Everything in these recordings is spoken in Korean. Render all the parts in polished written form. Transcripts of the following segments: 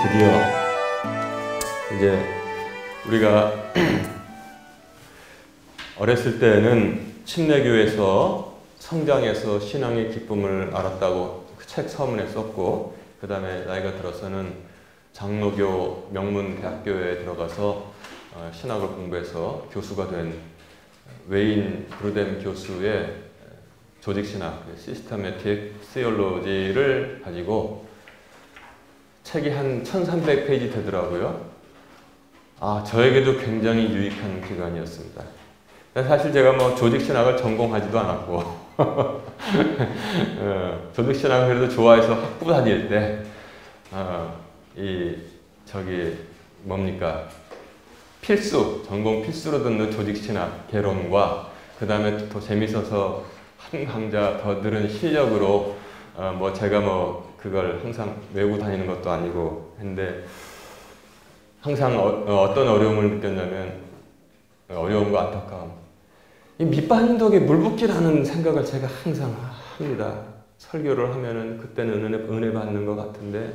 드디어 이제 우리가 어렸을 때는 침례교에서 성장해서 신앙의 기쁨을 알았다고 그 책 서문에 썼고, 그 다음에 나이가 들어서는 장로교 명문대학교에 들어가서 신학을 공부해서 교수가 된 웨인 브루뎀 교수의 조직신학, 시스테매틱 시올로지를 가지고 책이 한 1300페이지 되더라고요. 저에게도 굉장히 유익한 기간이었습니다. 사실 제가 뭐 조직신학을 전공하지도 않았고 조직신학을 그래도 좋아해서 학부 다닐 때 전공 필수로 듣는 조직신학 개론과 그 다음에 더 재밌어서 한 강좌 더 늘은 실력으로 제가 그걸 항상 외우고 다니는 것도 아니고 했는데, 항상 어떤 어려움을 느꼈냐면 어려움과 안타까움. 이 밑바닥 덕에 물 붓기라는 생각을 제가 항상 합니다. 설교를 하면은 그때는 은혜 받는 것 같은데,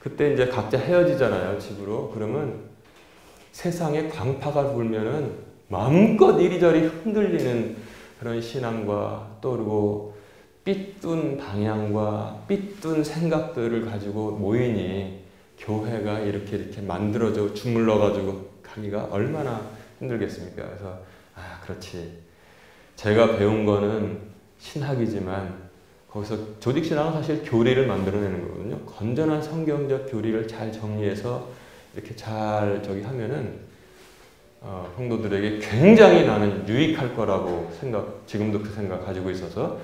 그때 이제 각자 헤어지잖아요, 집으로. 그러면 세상에 광파가 불면은 마음껏 이리저리 흔들리는 그런 신앙과 또 그리고 삐뚤 방향과 삐뚤 생각들을 가지고 모이니 교회가 이렇게 만들어져 주물러가지고 가기가 얼마나 힘들겠습니까? 그래서 그렇지. 제가 배운 거는 신학이지만 거기서 조직신학은 사실 교리를 만들어내는 거거든요. 건전한 성경적 교리를 잘 정리해서 이렇게 잘 하면은 성도들에게 굉장히 나는 유익할 거라고 지금도 그 생각 가지고 있어서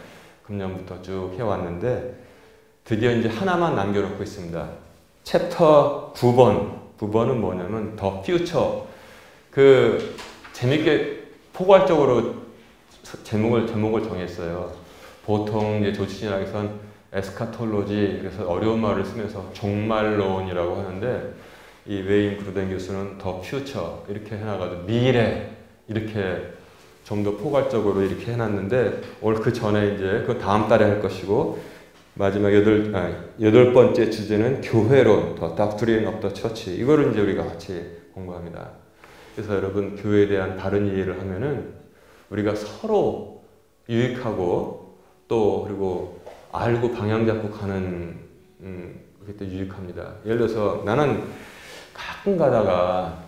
금년부터 쭉 해왔는데, 드디어 이제 하나만 남겨놓고 있습니다. 챕터 9번은 뭐냐면 더 퓨처. 재밌게 포괄적으로 제목을 정했어요. 보통 이제 조직신학에선 에스카톨로지, 그래서 어려운 말을 쓰면서 종말론이라고 하는데, 이 웨인 브루뎀 교수는 더 퓨처 이렇게 해놔가지고 미래 이렇게 좀 더 포괄적으로 이렇게 해놨는데, 그 전에 이제 그 다음 달에 할 것이고, 마지막 여덟 번째 주제는 교회론, 더 doctrine of the church. 이거를 이제 우리가 같이 공부합니다. 그래서 여러분, 교회에 대한 바른 이해를 하면은 우리가 서로 유익하고 또 그리고 알고 방향 잡고 가는 그게 또 유익합니다. 예를 들어서 나는 가끔 가다가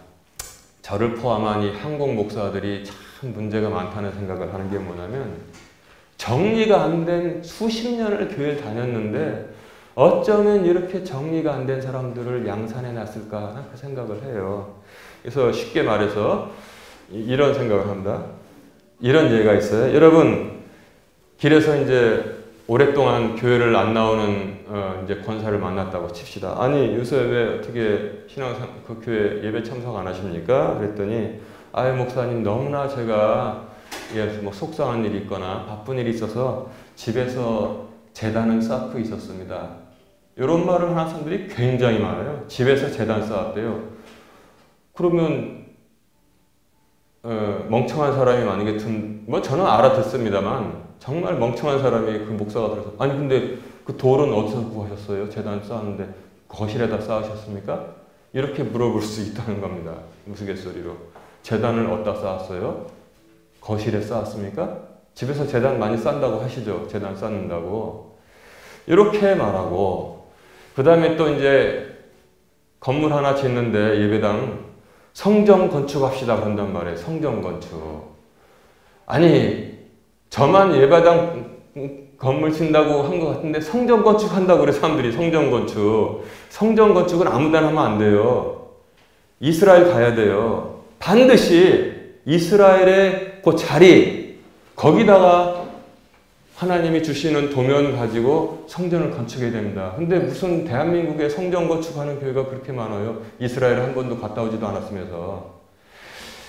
저를 포함한 이 한국 목사들이 참 문제가 많다는 생각을 하는 게 뭐냐면, 정리가 안 된 수십 년을 교회를 다녔는데 어쩌면 이렇게 정리가 안 된 사람들을 양산해 놨을까 그 생각을 해요. 그래서 쉽게 말해서 이런 생각을 합니다. 이런 예가 있어요. 여러분, 길에서 이제 오랫동안 교회를 안 나오는 이제 권사를 만났다고 칩시다. 아니, 요새 왜 어떻게 그 교회 예배 참석 안 하십니까? 그랬더니, 목사님, 너무나 제가 속상한 일이 있거나 바쁜 일이 있어서 집에서 제단을 쌓고 있었습니다. 이런 말을 하는 사람들이 굉장히 많아요. 집에서 제단 쌓았대요. 그러면 멍청한 사람이 만약에 저는 알아듣습니다만, 정말 멍청한 사람이 그 목사가 들어서, 아니 근데 그 돌은 어디서 구하셨어요? 제단 쌓았는데 거실에다 쌓으셨습니까? 이렇게 물어볼 수 있다는 겁니다. 우스갯소리로. 제단을 어디다 쌓았어요? 거실에 쌓았습니까? 집에서 제단 많이 쌓는다고 하시죠? 제단 쌓는다고. 이렇게 말하고, 그 다음에 또 이제 건물 하나 짓는데 예배당 성전 건축합시다 그런단 말이에요. 성전 건축. 아니, 저만 예배당 건물 짓는다고 한 것 같은데 성전 건축한다고 그래, 사람들이. 성전 건축. 성전 건축은 아무 데나 하면 안 돼요. 이스라엘 가야 돼요. 반드시 이스라엘의 그 자리, 거기다가 하나님이 주시는 도면 가지고 성전을 건축해야 됩니다. 근데 무슨 대한민국에 성전 건축하는 교회가 그렇게 많아요? 이스라엘을 한 번도 갔다 오지도 않았으면서.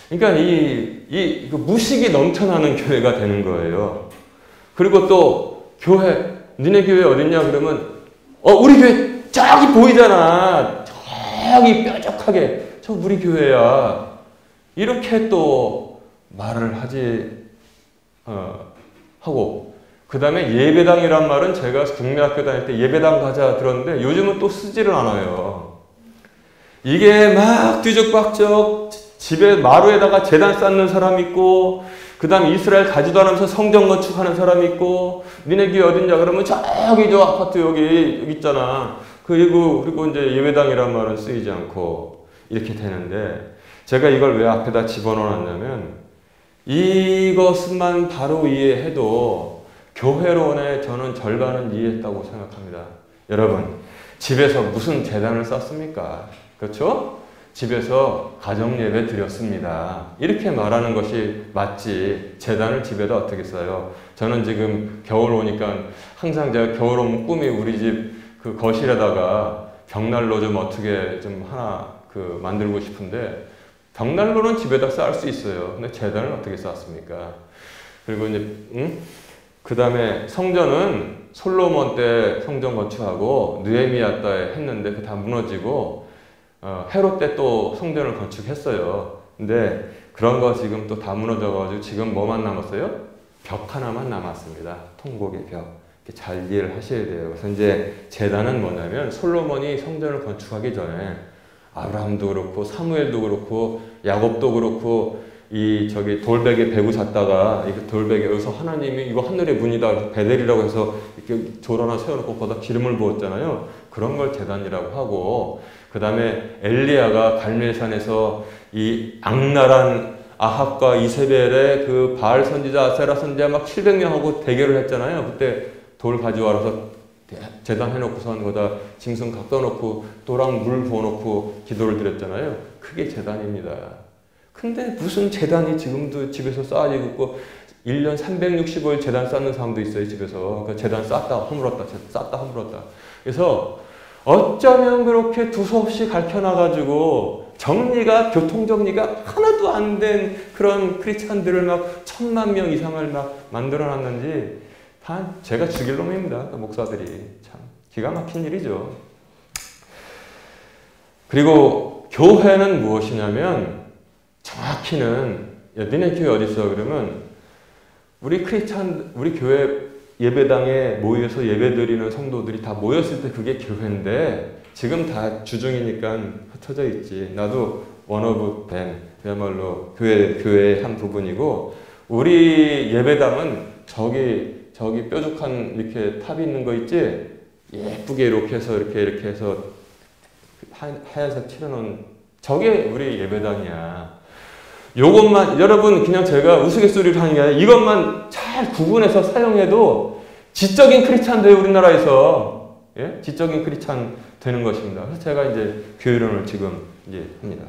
그러니까 그 무식이 넘쳐나는 교회가 되는 거예요. 그리고 또 니네 교회 어딨냐 그러면, 우리 교회 저기 보이잖아. 저기 뾰족하게. 저 우리 교회야. 이렇게 또 말을 하고, 그 다음에 예배당이란 말은 제가 국민학교 다닐 때 예배당 가자 들었는데 요즘은 또 쓰지를 않아요. 이게 막 뒤죽박죽 집에 마루에다가 제단 쌓는 사람 있고, 그 다음에 이스라엘 가지도 않으면서 성전 건축하는 사람 있고, 니네 교회 어딨냐 그러면 저기 저 아파트 여기 있잖아. 그리고 이제 예배당이란 말은 쓰이지 않고 이렇게 되는데, 제가 이걸 왜 앞에다 집어넣어놨냐면, 이것만 바로 이해해도 교회론의 저는 절반은 이해했다고 생각합니다. 여러분, 집에서 무슨 제단을 쌓습니까? 그렇죠? 집에서 가정예배 드렸습니다. 이렇게 말하는 것이 맞지, 제단을 집에다 어떻게 써요? 저는 지금 겨울 오니까 항상 제가 겨울 오면 꿈이 우리 집 그 거실에다가 벽난로 좀 어떻게 좀 하나 만들고 싶은데, 벽난로는 집에다 쌓을 수 있어요. 근데 제단을 어떻게 쌓습니까? 그리고 이제 그 다음에 성전은 솔로몬 때 성전 건축하고 느헤미야 때 했는데 그 다 무너지고, 헤롯 때 또 성전을 건축했어요. 근데 그런 거 지금 또 다 무너져가지고 지금 뭐만 남았어요? 벽 하나만 남았습니다. 통곡의 벽. 이렇게 잘 이해를 하셔야 돼요. 그래서 이제 제단은 뭐냐면, 솔로몬이 성전을 건축하기 전에 아브라함도 그렇고 사무엘도 그렇고 야곱도 그렇고 저기 돌베개 베고 잤다가 이 돌베개 여기서 하나님이 이거 하늘의 문이다 베델이라고 해서 이렇게 돌 하나 세워놓고 거기다 기름을 부었잖아요. 그런 걸 제단이라고 하고, 그 다음에 엘리야가 갈멜산에서 이 악랄한 아합과 이세벨의 그 바알 선지자 아세라 선지자 막 700명하고 대결을 했잖아요. 그때 돌 가져와서 제단 해놓고선 거기다 짐승 갖다 놓고 또랑 물 부어놓고 기도를 드렸잖아요. 그게 제단입니다. 근데 무슨 제단이 지금도 집에서 쌓아지고 있고, 1년 365일 제단 쌓는 사람도 있어요, 집에서. 그러니까 제단 쌓다 허물었다, 쌓다 허물었다. 그래서 어쩌면 그렇게 두서없이 가르쳐놔가지고 교통정리가 하나도 안 된 그런 크리스찬들을 막 1000만 명 이상을 막 만들어놨는지, 다 제가 죽일 놈입니다. 목사들이. 참 기가 막힌 일이죠. 그리고 교회는 무엇이냐면, 정확히는, 니네 교회 어디 있어? 그러면 우리 교회 예배당에 모여서 예배드리는 성도들이 다 모였을 때 그게 교회인데, 지금 다 주중이니까 흩어져 있지. 나도 원 오브 뱀, 그야말로 교회의 한 부분이고, 우리 예배당은 저기 뾰족한 이렇게 탑이 있는 거 있지? 예쁘게 이렇게 해서 이렇게 해서 하얀색 칠해놓은 저게 우리 예배당이야. 요것만, 여러분, 그냥 제가 우스갯소리를 하는 게 아니라 이것만 잘 구분해서 사용해도 지적인 크리스찬 돼요, 우리나라에서. 예? 지적인 크리스찬 되는 것입니다. 그래서 제가 이제 교회론을 지금 이제 합니다.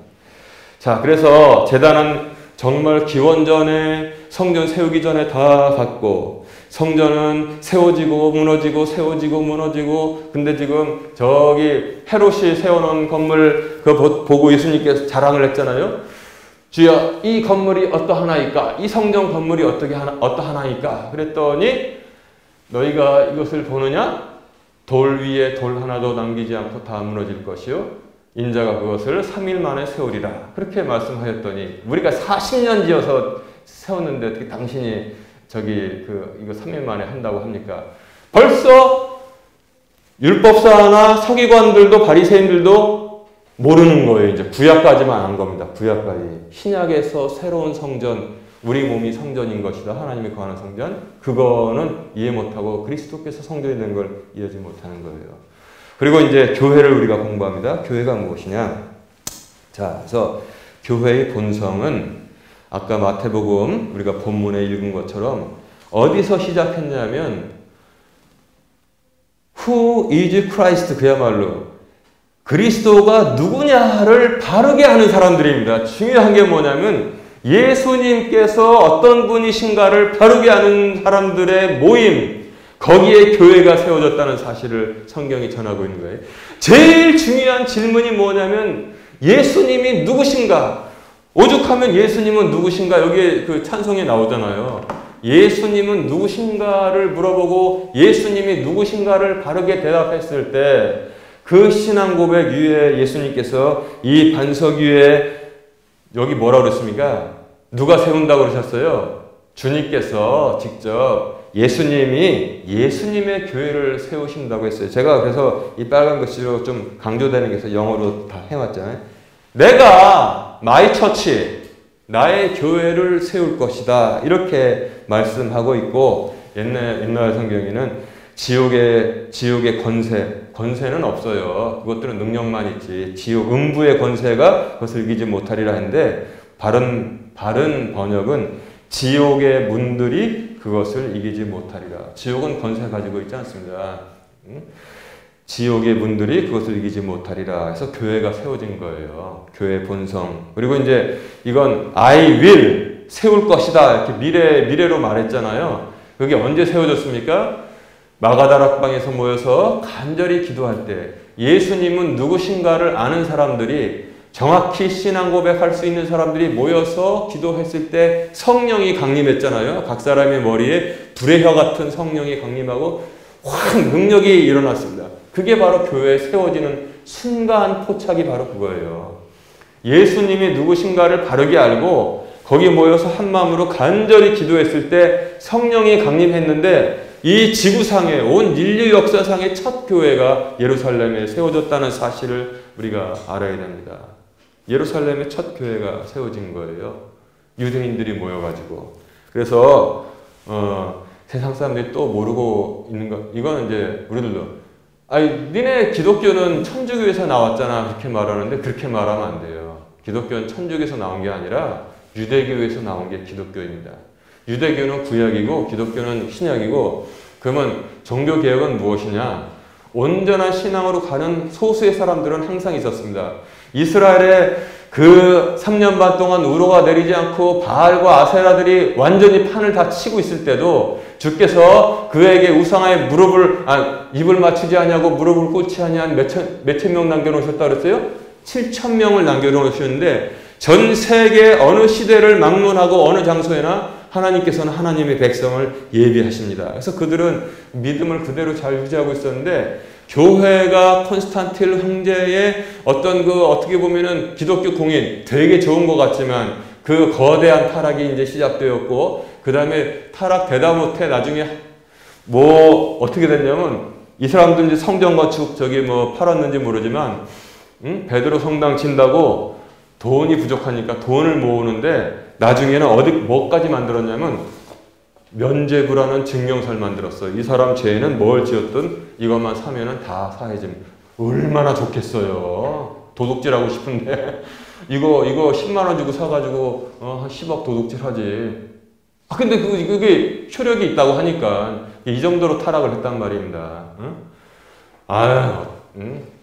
자, 그래서 제단은 정말 기원전에 성전 세우기 전에 다 갔고, 성전은 세워지고 무너지고 세워지고 무너지고, 근데 지금 저기 헤롯이 세워놓은 건물 그거 보고 예수님께서 자랑을 했잖아요. 주여, 이 건물이 어떠하나이까? 이 성전 건물이 어떠하나이까? 그랬더니 너희가 이것을 보느냐? 돌 위에 돌 하나도 남기지 않고 다 무너질 것이요, 인자가 그것을 3일 만에 세우리라. 그렇게 말씀하셨더니, 우리가 40년 지어서 세웠는데 어떻게 당신이 이거 3일 만에 한다고 합니까? 벌써 율법사나 서기관들도 바리새인들도 모르는 거예요. 이제 구약까지만 안 겁니다. 구약까지. 신약에서 새로운 성전, 우리 몸이 성전인 것이다. 하나님이 거하는 성전. 그거는 이해 못하고 그리스도께서 성전이 된 걸 이해하지 못하는 거예요. 그리고 이제 교회를 우리가 공부합니다. 교회가 무엇이냐? 자, 그래서 교회의 본성은 아까 마태복음 우리가 본문에 읽은 것처럼 어디서 시작했냐면 Who is Christ? 그야말로 그리스도가 누구냐를 바르게 하는 사람들입니다. 중요한 게 뭐냐면 예수님께서 어떤 분이신가를 바르게 하는 사람들의 모임, 거기에 교회가 세워졌다는 사실을 성경이 전하고 있는 거예요. 제일 중요한 질문이 뭐냐면 예수님이 누구신가? 오죽하면 예수님은 누구신가? 여기에 그 찬송에 나오잖아요. 예수님은 누구신가를 물어보고 예수님이 누구신가를 바르게 대답했을 때 그 신앙 고백 위에 예수님께서 이 반석 위에 여기 뭐라고 그랬습니까? 누가 세운다고 그러셨어요? 주님께서 직접 예수님의 교회를 세우신다고 했어요. 제가 그래서 이 빨간 글씨로 좀 강조되는 게 있어서 영어로 다 해왔잖아요. 내가 my church, 나의 교회를 세울 것이다. 이렇게 말씀하고 있고, 옛날 성경에는 지옥의 권세는 없어요. 그것들은 능력만 있지. 지옥, 음부의 권세가 그것을 이기지 못하리라 했는데, 바른 번역은 지옥의 문들이 그것을 이기지 못하리라. 지옥은 권세 가지고 있지 않습니다. 지옥의 문들이 그것을 이기지 못하리라 해서 교회가 세워진 거예요. 교회 본성. 그리고 이제 이건 I will 세울 것이다. 이렇게 미래로 말했잖아요. 그게 언제 세워졌습니까? 마가다락방에서 모여서 간절히 기도할 때 예수님은 누구신가를 아는 사람들이, 정확히 신앙 고백할 수 있는 사람들이 모여서 기도했을 때 성령이 강림했잖아요. 각 사람의 머리에 불의 혀 같은 성령이 강림하고 확 능력이 일어났습니다. 그게 바로 교회에 세워지는 순간 포착이 바로 그거예요. 예수님이 누구신가를 바르게 알고 거기 모여서 한 마음으로 간절히 기도했을 때 성령이 강림했는데, 이 지구상의 온 인류 역사상의 첫 교회가 예루살렘에 세워졌다는 사실을 우리가 알아야 됩니다. 예루살렘의 첫 교회가 세워진 거예요. 유대인들이 모여가지고. 그래서 세상 사람들이 또 모르고 있는 거, 이거는 이제 우리들도 니네 기독교는 천주교에서 나왔잖아 그렇게 말하는데, 그렇게 말하면 안 돼요. 기독교는 천주교에서 나온 게 아니라 유대교에서 나온 게 기독교입니다. 유대교는 구약이고 기독교는 신약이고, 그러면 종교개혁은 무엇이냐? 온전한 신앙으로 가는 소수의 사람들은 항상 있었습니다. 이스라엘에 그 3년 반 동안 우로가 내리지 않고 바알과 아세라들이 완전히 판을 다 치고 있을 때도 주께서 그에게 우상의 입을 맞추지 않냐고 무릎을 꿇지 아니한 몇천 명 남겨놓으셨다 그랬어요? 7,000명을 남겨놓으셨는데, 전 세계 어느 시대를 막론하고 어느 장소에나 하나님께서는 하나님의 백성을 예비하십니다. 그래서 그들은 믿음을 그대로 잘 유지하고 있었는데, 교회가 콘스탄틸 황제의 어떤 어떻게 보면은 기독교 공인 되게 좋은 것 같지만 그 거대한 타락이 이제 시작되었고, 그 다음에 타락되다 못해 나중에 어떻게 됐냐면, 이 사람들 이제 성전 건축 팔았는지 모르지만, 베드로 성당 진다고 돈이 부족하니까 돈을 모으는데, 나중에는 뭐까지 만들었냐면 면죄부라는 증명서를 만들었어요. 이 사람 죄는 뭘 지었든 이것만 사면은 다 사해짐. 얼마나 좋겠어요. 도둑질하고 싶은데 이거 10만 원 주고 사가지고 한 10억 도둑질 하지. 근데 그게 효력이 있다고 하니까 이 정도로 타락을 했단 말입니다.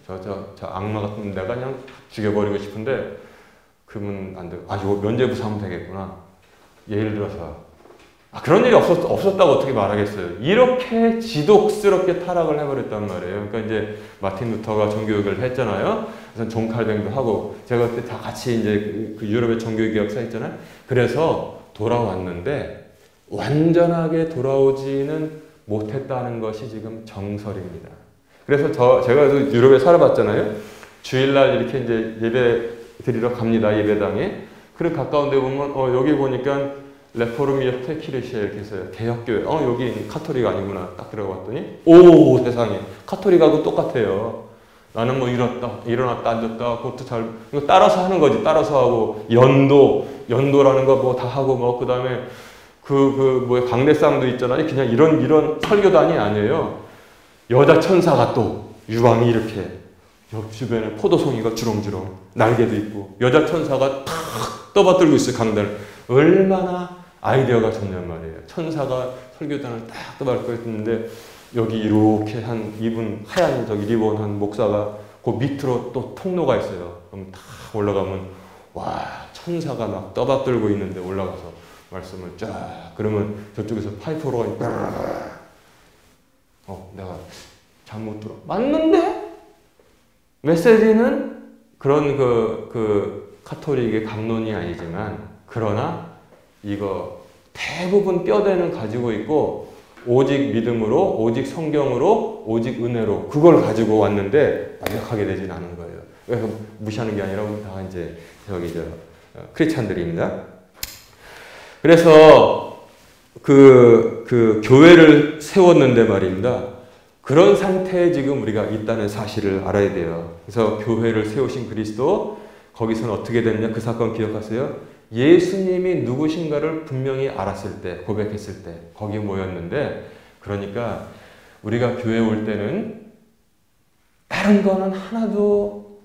저 악마 같은 내가 그냥 죽여버리고 싶은데, 그러면 안 돼. 이거 면죄부 사면 되겠구나. 예를 들어서 그런 일이 없었다고 어떻게 말하겠어요. 이렇게 지독스럽게 타락을 해버렸단 말이에요. 그러니까 이제 마틴 루터가 종교개혁을 했잖아요. 그래서 존 칼뱅도 하고, 제가 그때 다 같이 이제 그 유럽의 종교개혁사 했잖아요. 그래서 돌아왔는데 완전하게 돌아오지는 못했다는 것이 지금 정설입니다. 그래서 제가 유럽에 살아봤잖아요. 주일날 이렇게 이제 예배 드리러 갑니다. 예배당에. 그리고 가까운 데 보면 여기 보니까 레포르미아 테키레시아 이렇게 있어요. 개혁교회. 여기 카톨릭 아니구나. 딱 들어갔더니 오 세상에 카톨릭하고 똑같아요. 나는 일어났다 앉았다 그것도 이거 따라서 하는 거지. 따라서 하고 연도라는 거 다 하고 그 다음에 강례상도 있잖아요. 그냥 이런 설교단이 아니에요. 여자 천사가 또 유방이 이렇게 옆 주변에 포도송이가 주렁주렁 날개도 있고 여자 천사가 탁 떠받들고 있어요. 강단을. 얼마나 아이디어가 좋냔 말이에요. 천사가 설교단을 딱 떠받들고 있는데, 여기 이렇게 하얀 리본 한 목사가 그 밑으로 또 통로가 있어요. 그럼 탁 올라가면 와 천사가 막 떠받들고 있는데 올라가서 말씀을 쫙, 그러면 저쪽에서 파이프 오르가니 내가 잘못 들어. 맞는데? 메시지는 그런 카톨릭의 강론이 아니지만, 그러나 이거 대부분 뼈대는 가지고 있고, 오직 믿음으로, 오직 성경으로, 오직 은혜로 그걸 가지고 왔는데 완벽하게 되진 않은 거예요. 그래서 무시하는 게 아니라 다 이제 크리스찬들입니다. 그래서 그 그 교회를 세웠는데 말입니다. 그런 상태에 지금 우리가 있다는 사실을 알아야 돼요. 그래서 교회를 세우신 그리스도, 거기서는 어떻게 됐냐? 그 사건 기억하세요? 예수님이 누구신가를 분명히 알았을 때, 고백했을 때 거기 모였는데, 그러니까 우리가 교회 올 때는 다른 거는 하나도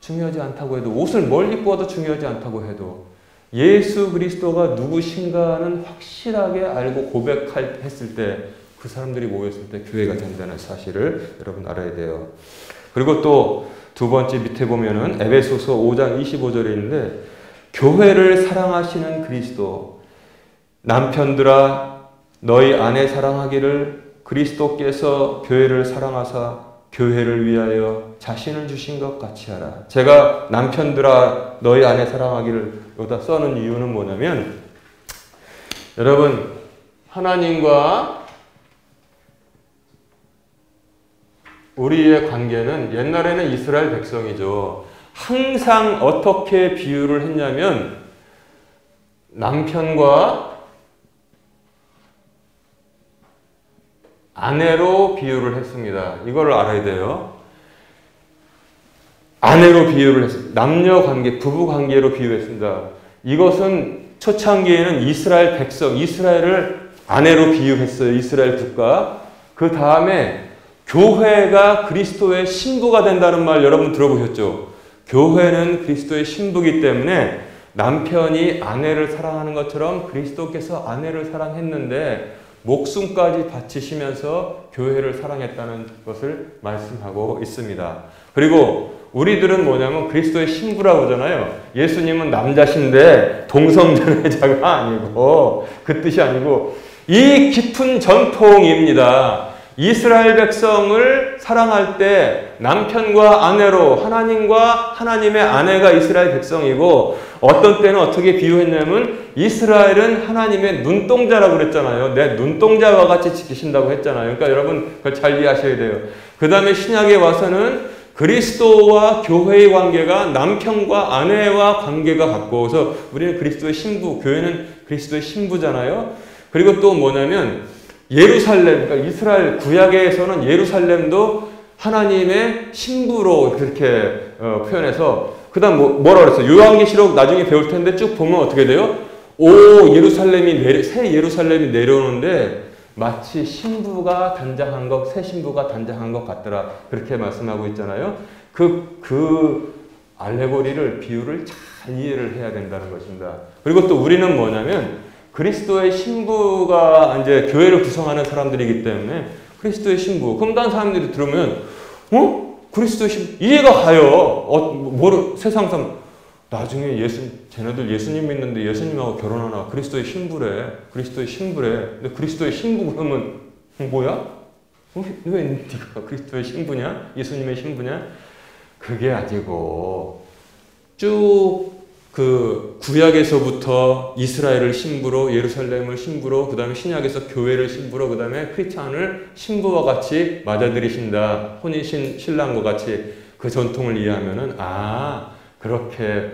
중요하지 않다고 해도, 옷을 뭘 입고 와도 중요하지 않다고 해도 예수 그리스도가 누구신가는 확실하게 알고 고백했을 때, 그 사람들이 모였을 때 교회가 된다는 사실을 여러분 알아야 돼요. 그리고 또 두 번째 밑에 보면은 에베소서 5장 25절에 있는데, 교회를 사랑하시는 그리스도, 남편들아 너희 아내 사랑하기를 그리스도께서 교회를 사랑하사 교회를 위하여 자신을 주신 것 같이 하라. 제가 남편들아 너희 아내 사랑하기를 여기다 써는 이유는 뭐냐면, 여러분 하나님과 우리의 관계는, 옛날에는 이스라엘 백성이죠. 항상 어떻게 비유를 했냐면 남편과 아내로 비유를 했습니다. 이걸 알아야 돼요. 아내로 비유를 했습니다. 남녀 관계, 부부 관계로 비유했습니다. 이것은 초창기에는 이스라엘 백성, 이스라엘을 아내로 비유했어요. 이스라엘 국가. 그 다음에 교회가 그리스도의 신부가 된다는 말 여러분 들어보셨죠? 교회는 그리스도의 신부이기 때문에 남편이 아내를 사랑하는 것처럼 그리스도께서 아내를 사랑했는데 목숨까지 바치시면서 교회를 사랑했다는 것을 말씀하고 있습니다. 그리고 우리들은 뭐냐면 그리스도의 신부라고 하잖아요. 예수님은 남자신데 동성전애자가 아니고, 그 뜻이 아니고 이 깊은 전통입니다. 이스라엘 백성을 사랑할 때 남편과 아내로, 하나님과 하나님의 아내가 이스라엘 백성이고, 어떤 때는 어떻게 비유했냐면 이스라엘은 하나님의 눈동자라고 그랬잖아요. 내 눈동자와 같이 지키신다고 했잖아요. 그러니까 여러분 그걸 잘 이해하셔야 돼요. 그 다음에 신약에 와서는 그리스도와 교회의 관계가 남편과 아내와 관계가 같고, 그래서 우리는 그리스도의 신부, 교회는 그리스도의 신부잖아요. 그리고 또 뭐냐면 예루살렘, 그러니까 이스라엘 구약에서는 예루살렘도 하나님의 신부로 그렇게 표현해서, 그 다음 뭐라 그랬어요? 요한계시록 나중에 배울 텐데 쭉 보면 어떻게 돼요? 새 예루살렘이 내려오는데 마치 신부가 단장한 것, 새 신부가 단장한 것 같더라. 그렇게 말씀하고 있잖아요. 그 알레고리를, 비유를 잘 이해를 해야 된다는 것입니다. 그리고 또 우리는 뭐냐면 그리스도의 신부가 이제 교회를 구성하는 사람들이기 때문에 그리스도의 신부. 그럼 다른 사람들이 들으면, 그리스도의 신부 이해가 가요. 세상 사람 나중에 쟤네들 예수님 믿는데 예수님하고 결혼하나? 그리스도의 신부래. 그리스도의 신부래. 근데 그리스도의 신부 그러면 뭐야? 왜 네가 그리스도의 신부냐? 예수님의 신부냐? 그게 아니고 쭉 그 구약에서부터 이스라엘을 신부로, 예루살렘을 신부로, 그 다음에 신약에서 교회를 신부로, 그 다음에 크리스찬을 신부와 같이 맞아들이신다. 혼인 신랑과 같이 그 전통을 이해하면은, 그렇게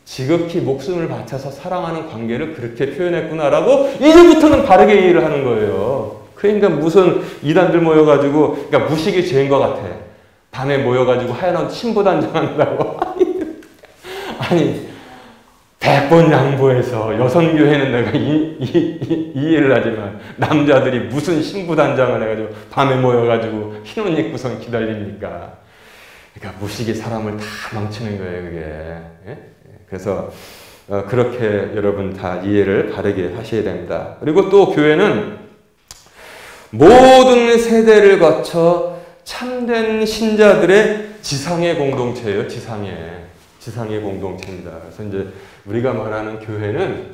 지극히 목숨을 바쳐서 사랑하는 관계를 그렇게 표현했구나라고 이제부터는 바르게 이해를 하는 거예요. 그러니까 무슨 이단들 모여가지고, 그러니까 무식이 죄인 것 같아. 밤에 모여가지고 하얀 옷 신부단장한다고. 아니 100번 양보해서 여성교회는 내가 이해를 하지만 남자들이 무슨 신부단장을 해가지고 밤에 모여가지고 흰 옷 입고선 기다립니까? 그러니까 무식이 사람을 다 망치는 거예요, 그게. 예? 그래서 그렇게 여러분 다 이해를 바르게 하셔야 됩니다. 그리고 또 교회는 모든 세대를 거쳐 참된 신자들의 지상의 공동체예요. 지상의 공동체입니다. 그래서 이제 우리가 말하는 교회는,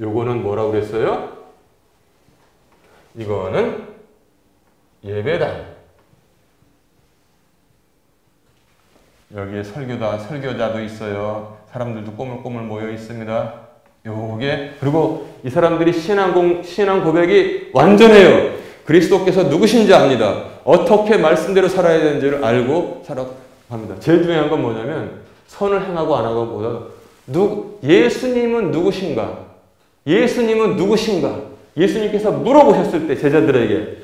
요거는 뭐라고 그랬어요? 이거는 예배당. 여기에 설교자도 있어요. 사람들도 꼬물꼬물 모여 있습니다. 요게, 그리고 이 사람들이 신앙 고백이 완전해요. 그리스도께서 누구신지 압니다. 어떻게 말씀대로 살아야 되는지를 알고 살아갑니다. 제일 중요한 건 뭐냐면 선을 행하고 안 하고 보다 예수님은 누구신가? 예수님은 누구신가? 예수님께서 물어보셨을 때 제자들에게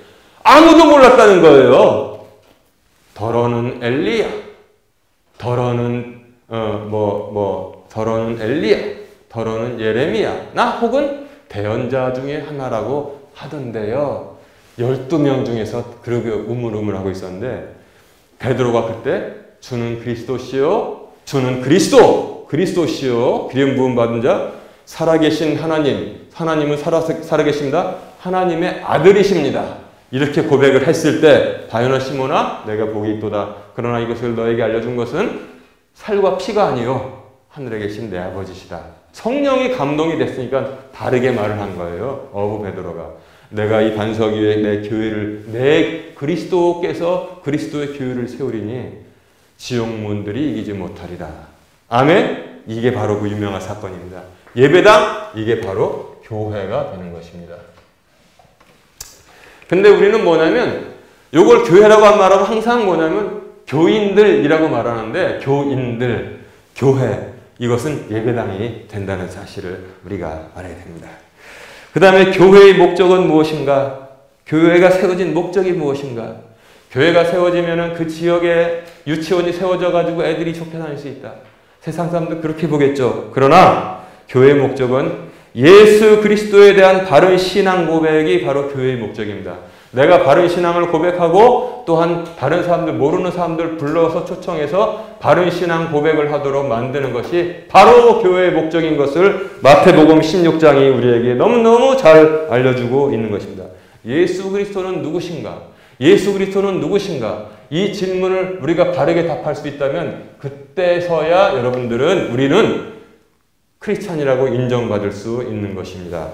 아무도 몰랐다는 거예요. 더러는 엘리야, 더러는 더러는 엘리야, 더러는 예레미야, 나 혹은 대언자 중에 하나라고 하던데요. 12명 중에서 그렇게 우물우물하고 있었는데 베드로가 그때 주는 그리스도시요, 주는 그리스도시요, 기름 부음 받은 자, 살아계신 하나님은 살아계십니다. 하나님의 아들이십니다. 이렇게 고백을 했을 때 바요나 시몬아 내가 복이 있도다. 그러나 이것을 너에게 알려준 것은 살과 피가 아니요 하늘에 계신 내 아버지시다. 성령이 감동이 됐으니까 다르게 말을 한 거예요. 어부 베드로가 내가 이 반석 위에 내 교회를 내 그리스도께서 그리스도의 교회를 세우리니 지옥문들이 이기지 못하리라. 아멘. 이게 바로 그 유명한 사건입니다. 예배당, 이게 바로 교회가 되는 것입니다. 근데 우리는 뭐냐면 요걸 교회라고 말하고 항상 뭐냐면 교인들이라고 말하는데 교인들, 교회, 이것은 예배당이 된다는 사실을 우리가 알아야 됩니다. 그 다음에 교회의 목적은 무엇인가? 교회가 세워진 목적이 무엇인가? 교회가 세워지면 그 지역에 유치원이 세워져 가지고 애들이 좋게 다닐 수 있다. 세상 사람들 그렇게 보겠죠. 그러나 교회의 목적은 예수 그리스도에 대한 바른 신앙 고백이 바로 교회의 목적입니다. 내가 바른 신앙을 고백하고 또한 다른 사람들, 모르는 사람들 불러서 초청해서 바른 신앙 고백을 하도록 만드는 것이 바로 교회의 목적인 것을 마태복음 16장이 우리에게 너무너무 잘 알려주고 있는 것입니다. 예수 그리스도는 누구신가? 예수 그리스도는 누구신가? 이 질문을 우리가 바르게 답할 수 있다면 그때서야 우리는 크리스찬이라고 인정받을 수 있는 것입니다.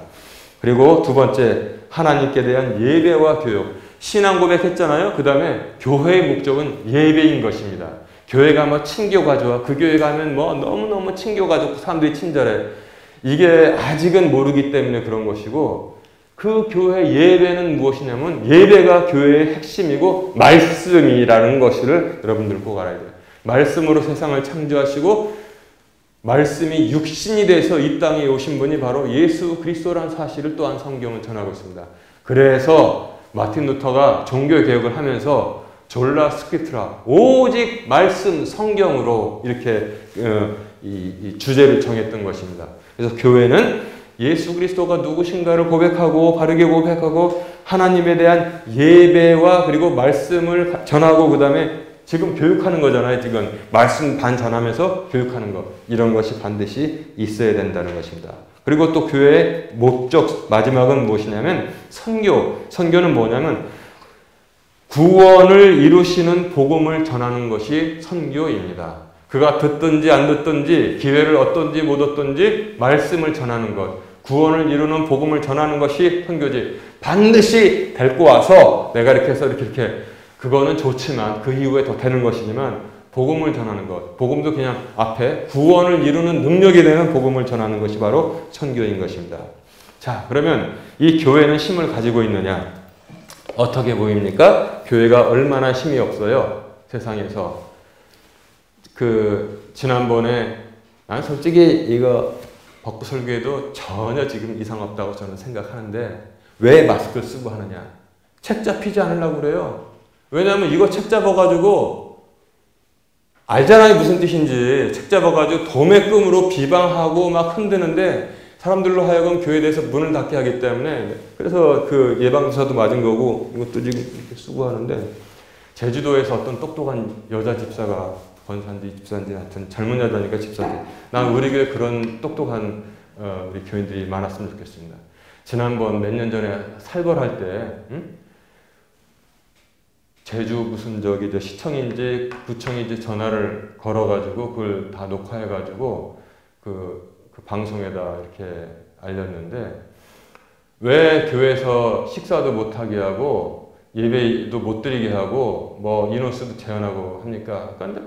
그리고 두 번째, 하나님께 대한 예배와 교육. 신앙 고백했잖아요. 그 다음에 교회의 목적은 예배인 것입니다. 교회 가면 친교가 좋아. 그 교회 가면 너무너무 친교가 좋고 사람들이 친절해. 이게 아직은 모르기 때문에 그런 것이고, 그 교회 예배는 무엇이냐면 예배가 교회의 핵심이고 말씀이라는 것을 여러분들 꼭 알아야 돼요. 말씀으로 세상을 창조하시고 말씀이 육신이 돼서 이 땅에 오신 분이 바로 예수 그리스도라는 사실을 또한 성경은 전하고 있습니다. 그래서 마틴 루터가 종교개혁을 하면서 졸라 스크립트라, 오직 말씀 성경으로 이렇게 이 주제를 정했던 것입니다. 그래서 교회는 예수 그리스도가 누구신가를 고백하고 바르게 고백하고 하나님에 대한 예배와 그리고 말씀을 전하고 그 다음에 지금 교육하는 거잖아요. 지금 말씀 반 전하면서 교육하는 것, 이런 것이 반드시 있어야 된다는 것입니다. 그리고 또 교회의 목적 마지막은 무엇이냐면 선교. 선교는 뭐냐면 구원을 이루시는 복음을 전하는 것이 선교입니다. 그가 듣든지 안 듣든지 기회를 얻든지 못 얻든지 말씀을 전하는 것, 구원을 이루는 복음을 전하는 것이 선교지. 반드시 데리고 와서 내가 이렇게 해서 이렇게 그거는 좋지만 그 이후에 더 되는 것이지만 복음을 전하는 것, 복음도 그냥 앞에 구원을 이루는 능력이 되는 복음을 전하는 것이 바로 선교인 것입니다. 자, 그러면 이 교회는 힘을 가지고 있느냐? 어떻게 보입니까? 교회가 얼마나 힘이 없어요? 세상에서. 지난번에 난 솔직히 이거 벚꽃 설교에도 전혀 지금 이상 없다고 저는 생각하는데 왜 마스크를 쓰고 하느냐? 책 잡히지 않으려고 그래요. 왜냐하면 이거 책 잡아가지고 알잖아요 무슨 뜻인지. 책 잡아가지고 도매금으로 비방하고 막 흔드는데 사람들로 하여금 교회에 대해서 문을 닫게 하기 때문에, 그래서 그 예방주사도 맞은 거고 이것도 지금 이렇게 쓰고 하는데, 제주도에서 어떤 똑똑한 여자 집사가, 권사인지 집사인지 하여튼 젊은 여자니까 집사인지, 난 우리 교회 그런 똑똑한 우리 교인들이 많았으면 좋겠습니다. 지난번 몇 년 전에 살벌할 때 제주 무슨 시청인지 구청인지 전화를 걸어가지고 그걸 다 녹화해가지고 그 방송에다 이렇게 알렸는데, 왜 교회에서 식사도 못하게 하고 예배도 못 드리게 하고 뭐 인원수도 제한하고 합니까? 그런데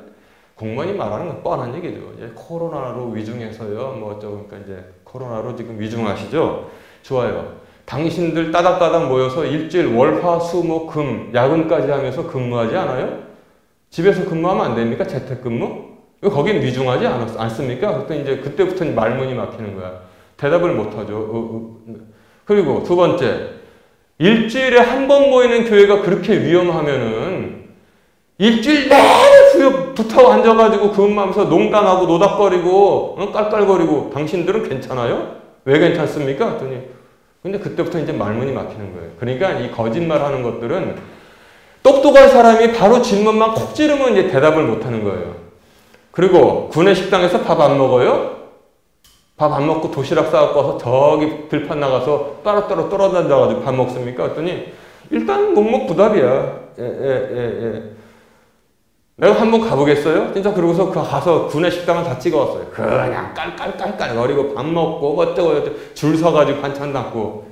공무원이 말하는 건 뻔한 얘기죠. 이제 코로나로 위중해서요. 뭐 어쩌고, 그러니까 이제 코로나로 지금 위중하시죠? 좋아요. 당신들 따닥따닥 모여서 일주일 월화수목금 야근까지 하면서 근무하지 않아요? 집에서 근무하면 안 됩니까? 재택근무? 왜 거긴 위중하지 않습니까? 그때 이제 그때부터 말문이 막히는 거야. 대답을 못 하죠. 그리고 두 번째, 일주일에 한 번 모이는 교회가 그렇게 위험하면은 일주일 내내 붙어 앉아가지고 그것만하면서 농담하고 노닥거리고 깔깔거리고 당신들은 괜찮아요? 왜 괜찮습니까? 했더니 근데 그때부터 이제 말문이 막히는 거예요. 그러니까 이 거짓말하는 것들은 똑똑한 사람이 바로 질문만 콕 찌르면 이제 대답을 못하는 거예요. 그리고 구내 식당에서 밥 안 먹어요? 밥 안 먹고 도시락 싸갖고 와서 저기 들판 나가서 따로따로 떨어져가지고 밥 먹습니까? 했더니 일단 묵묵부답이야. 예. 내가 한번 가보겠어요? 진짜 그러고서 가서 구내 식당을 다 찍어왔어요. 그냥 깔깔거리고 밥 먹고 어쩌고 줄 서가지고 반찬 담고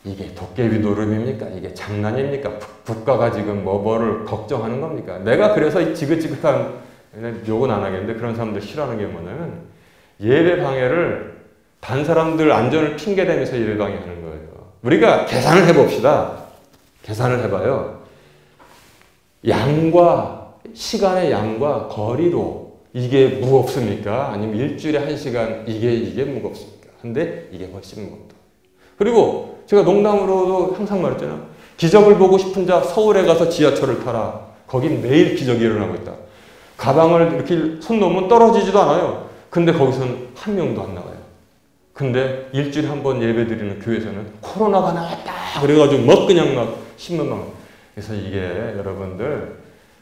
이게 도깨비 노름입니까? 이게 장난입니까? 국가가 지금 뭐를 걱정하는 겁니까? 내가 그래서 지긋지긋한 욕은 안 하겠는데 그런 사람들 싫어하는 게 뭐냐면 예배 방해를 단 사람들 안전을 핑계대면서 예배 방해하는 거예요. 우리가 계산을 해봅시다. 계산을 해봐요. 양과 시간의 양과 거리로 이게 무겁습니까? 아니면 일주일에 1시간 이게 무겁습니까? 근데 이게 훨씬 무겁다. 그리고 제가 농담으로도 항상 말했잖아요. 기적을 보고 싶은 자 서울에 가서 지하철을 타라. 거긴 매일 기적이 일어나고 있다. 가방을 이렇게 손 놓으면 떨어지지도 않아요. 근데 거기서는 한 명도 안 나와요. 근데 일주일에 한 번 예배 드리는 교회에서는 코로나가 나왔다. 그래가지고 그냥 신문만. 그래서 이게 여러분들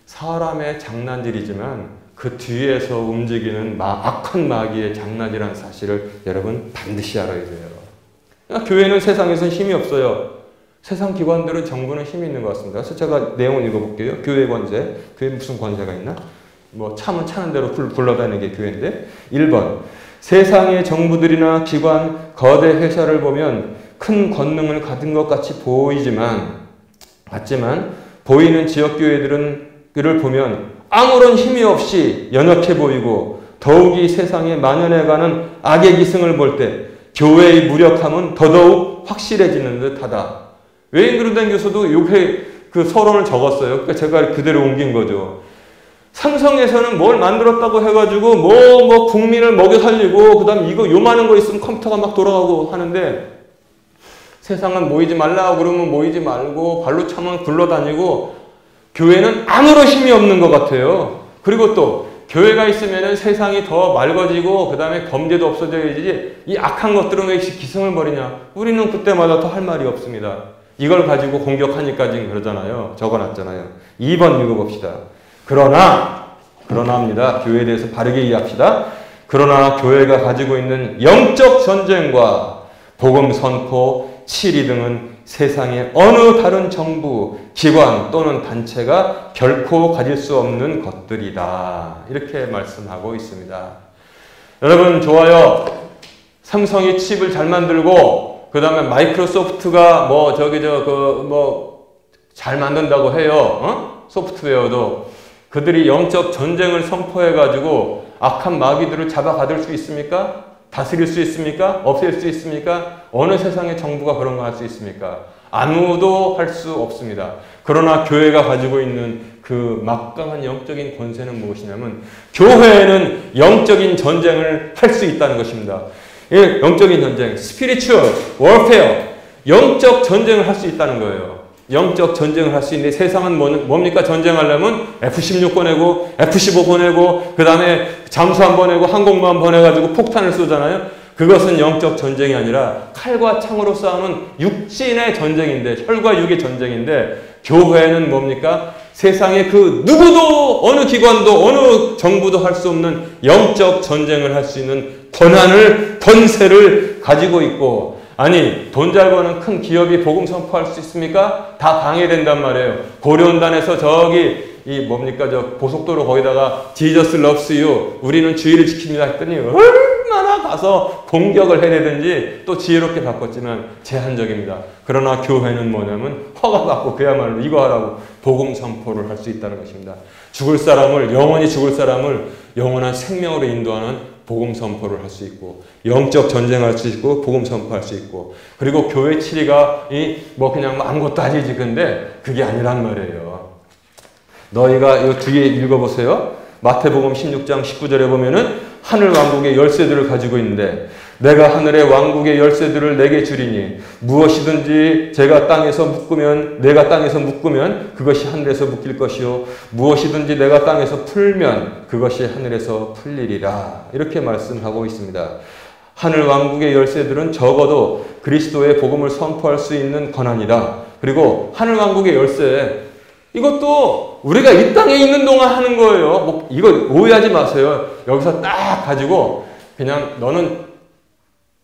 사람의 장난질이지만 그 뒤에서 움직이는 악한 마귀의 장난이라는 사실을 여러분 반드시 알아야 돼요. 그러니까 교회는 세상에서 힘이 없어요. 세상 기관들은 정부는 힘이 있는 것 같습니다. 그래서 제가 내용을 읽어볼게요. 교회 권세. 교회 무슨 권세가 있나? 뭐 차면 차는 대로 굴러다니는 게 교회인데 1번 세상의 정부들이나 기관, 거대 회사를 보면 큰 권능을 가진 것 같이 보이지만 보이는 지역교회들을 보면 아무런 힘이 없이 연약해 보이고 더욱이 세상에 만연해가는 악의 기승을 볼 때 교회의 무력함은 더더욱 확실해지는 듯하다. 웨인 그루덴 교수도 요게 그 서론을 적었어요. 그러니까 제가 그대로 옮긴 거죠. 삼성에서는 뭘 만들었다고 해가지고 뭐 국민을 먹여 살리고 그 다음에 이거 요만한 거 있으면 컴퓨터가 막 돌아가고 하는데 세상은 모이지 말라고 그러면 모이지 말고 발로 차면 굴러다니고 교회는 아무런 힘이 없는 것 같아요. 그리고 또 교회가 있으면 세상이 더 맑아지고 그 다음에 범죄도 없어져야지 이 악한 것들은 왜 기승을 부리냐. 우리는 그때마다 더 할 말이 없습니다. 이걸 가지고 공격하니까 지금 그러잖아요. 적어놨잖아요. 2번 읽어봅시다. 그러나입니다. 교회에 대해서 바르게 이해합시다. 그러나 교회가 가지고 있는 영적 전쟁과 복음 선포, 치리 등은 세상의 어느 다른 정부, 기관 또는 단체가 결코 가질 수 없는 것들이다. 이렇게 말씀하고 있습니다. 여러분 좋아요. 삼성이 칩을 잘 만들고 그 다음에 마이크로소프트가 잘 만든다고 해요. 소프트웨어도. 그들이 영적 전쟁을 선포해가지고 악한 마귀들을 잡아가둘 수 있습니까? 다스릴 수 있습니까? 없앨 수 있습니까? 어느 세상의 정부가 그런 거 할 수 있습니까? 아무도 할 수 없습니다. 그러나 교회가 가지고 있는 그 막강한 영적인 권세는 무엇이냐면 교회에는 영적인 전쟁을 할 수 있다는 것입니다. 예, 영적인 전쟁, spiritual warfare, 영적 전쟁을 할 수 있다는 거예요. 영적 전쟁을 할 수 있는데 세상은 뭡니까? 전쟁하려면 F-16 보내고 F-15 보내고 그 다음에 잠수함 보내고 항공모함 보내가지고 폭탄을 쏘잖아요. 그것은 영적 전쟁이 아니라 칼과 창으로 싸우는 육신의 전쟁인데 혈과 육의 전쟁인데 교회는 뭡니까? 세상에 그 누구도 어느 기관도 어느 정부도 할 수 없는 영적 전쟁을 할 수 있는 권세를 가지고 있고 아니 돈 잘 버는 큰 기업이 복음 선포할 수 있습니까? 다 방해된단 말이에요. 고려원단에서 저기 고속도로 거기다가 Jesus loves you 우리는 주의를 지킵니다 했더니 얼마나 가서 공격을 해내든지 또 지혜롭게 바꿨지만 제한적입니다. 그러나 교회는 뭐냐면 허가받고 그야말로 이거 하라고 복음 선포를 할 수 있다는 것입니다. 영원히 죽을 사람을 영원한 생명으로 인도하는 복음 선포를 할 수 있고 영적 전쟁을 할 수 있고 복음 선포할 수 있고 그리고 교회 치리가 그냥 아무것도 아니지 근데 그게 아니란 말이에요. 너희가 이 뒤에 읽어보세요. 마태복음 16장 19절에 보면은 하늘 왕국의 열쇠들을 가지고 있는데 내가 하늘의 왕국의 열쇠들을 내게 주리니 무엇이든지 내가 땅에서 묶으면 그것이 하늘에서 묶일 것이요 무엇이든지 내가 땅에서 풀면 그것이 하늘에서 풀리리라. 이렇게 말씀하고 있습니다. 하늘 왕국의 열쇠들은 적어도 그리스도의 복음을 선포할 수 있는 권한이다. 그리고 하늘 왕국의 열쇠, 이것도 우리가 이 땅에 있는 동안 하는 거예요. 이거 오해하지 마세요. 여기서 딱 가지고 그냥 너는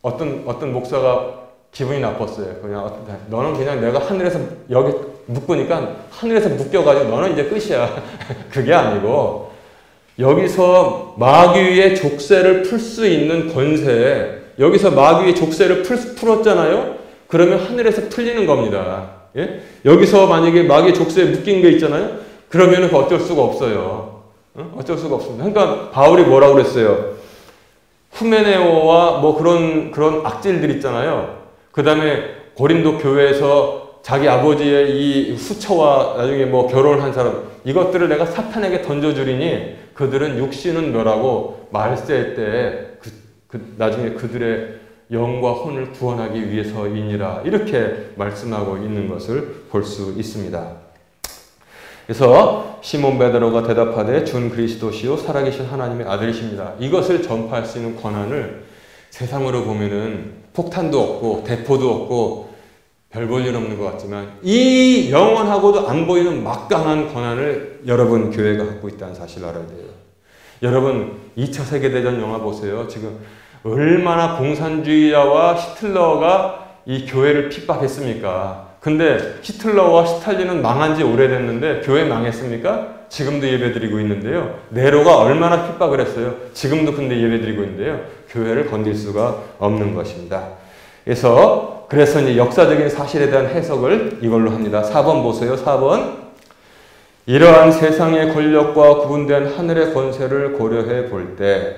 어떤 목사가 기분이 나빴어요. 그냥 너는 그냥 내가 하늘에서 여기 묶으니까 하늘에서 묶여가지고 너는 이제 끝이야. 그게 아니고 여기서 마귀의 족쇄를 풀 수 있는 권세, 여기서 마귀의 족쇄를 풀었잖아요. 그러면 하늘에서 풀리는 겁니다. 예? 여기서 만약에 마귀의 족쇄에 묶인 게 있잖아요. 그러면 어쩔 수가 없어요. 어쩔 수가 없습니다. 그러니까 바울이 뭐라고 그랬어요? 후메네오와 뭐 그런 악질들 있잖아요. 그 다음에 고린도 교회에서 자기 아버지의 이 후처와 나중에 뭐 결혼한 사람, 이것들을 내가 사탄에게 던져주리니 그들은 육신은 멸하고 말세 때 나중에 그들의 영과 혼을 구원하기 위해서이니라. 이렇게 말씀하고 있는 것을 볼 수 있습니다. 그래서 시몬 베드로가 대답하되 준 그리스도시요 살아계신 하나님의 아들이십니다. 이것을 전파할 수 있는 권한을 세상으로 보면은 폭탄도 없고 대포도 없고 별 볼 일 없는 것 같지만 이 영원하고도 안 보이는 막강한 권한을 여러분 교회가 갖고 있다는 사실을 알아야 돼요. 여러분 2차 세계대전 영화 보세요. 지금 얼마나 공산주의자와 히틀러가 이 교회를 핍박했습니까? 근데 히틀러와 스탈린은 망한 지 오래됐는데 교회 망했습니까? 지금도 예배드리고 있는데요. 네로가 얼마나 핍박을 했어요. 지금도 근데 예배드리고 있는데요. 교회를 건들 수가 없는 것입니다. 그래서 이제 역사적인 사실에 대한 해석을 이걸로 합니다. 4번 보세요. 4번. 이러한 세상의 권력과 구분된 하늘의 권세를 고려해 볼 때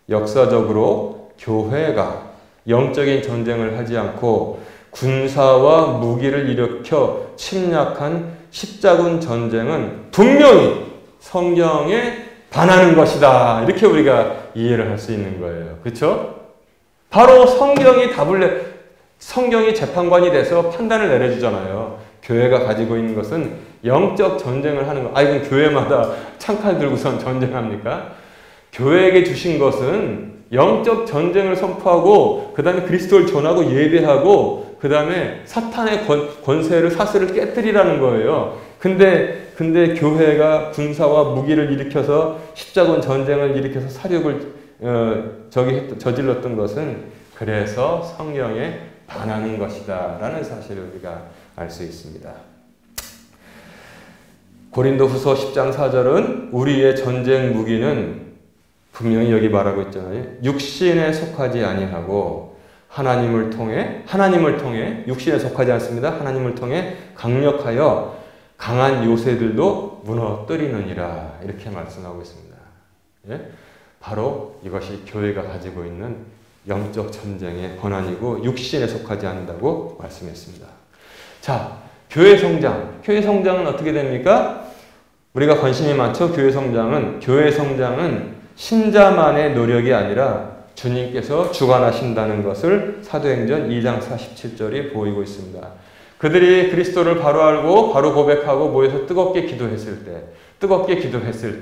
역사적으로 교회가 영적인 전쟁을 하지 않고 군사와 무기를 일으켜 침략한 십자군 전쟁은 분명히 성경에 반하는 것이다. 이렇게 우리가 이해를 할 수 있는 거예요. 그렇죠? 바로 성경이 재판관이 돼서 판단을 내려주잖아요. 교회가 가지고 있는 것은 영적 전쟁을 하는 거. 그럼 교회마다 창칼 들고선 전쟁합니까? 교회에게 주신 것은 영적 전쟁을 선포하고 그 다음에 그리스도를 전하고 예배하고 그 다음에 사탄의 권세를 사슬을 깨뜨리라는 거예요. 근데 교회가 군사와 무기를 일으켜서 십자군 전쟁을 일으켜서 사륙을 저질렀던 것은 그래서 성경에 반하는 것이다 라는 사실을 우리가 알 수 있습니다. 고린도후서 10장 4절은 우리의 전쟁 무기는 분명히 여기 말하고 있잖아요. 육신에 속하지 아니하고 하나님을 통해 육신에 속하지 않습니다. 하나님을 통해 강력하여 강한 요새들도 무너뜨리느니라. 이렇게 말씀하고 있습니다. 예? 바로 이것이 교회가 가지고 있는 영적 전쟁의 권한이고 육신에 속하지 않는다고 말씀했습니다. 자, 교회 성장은 어떻게 됩니까? 우리가 관심이 많죠. 교회 성장은 신자만의 노력이 아니라 주님께서 주관하신다는 것을 사도행전 2장 47절이 보이고 있습니다. 그들이 그리스도를 바로 알고 바로 고백하고 모여서 뜨겁게 기도했을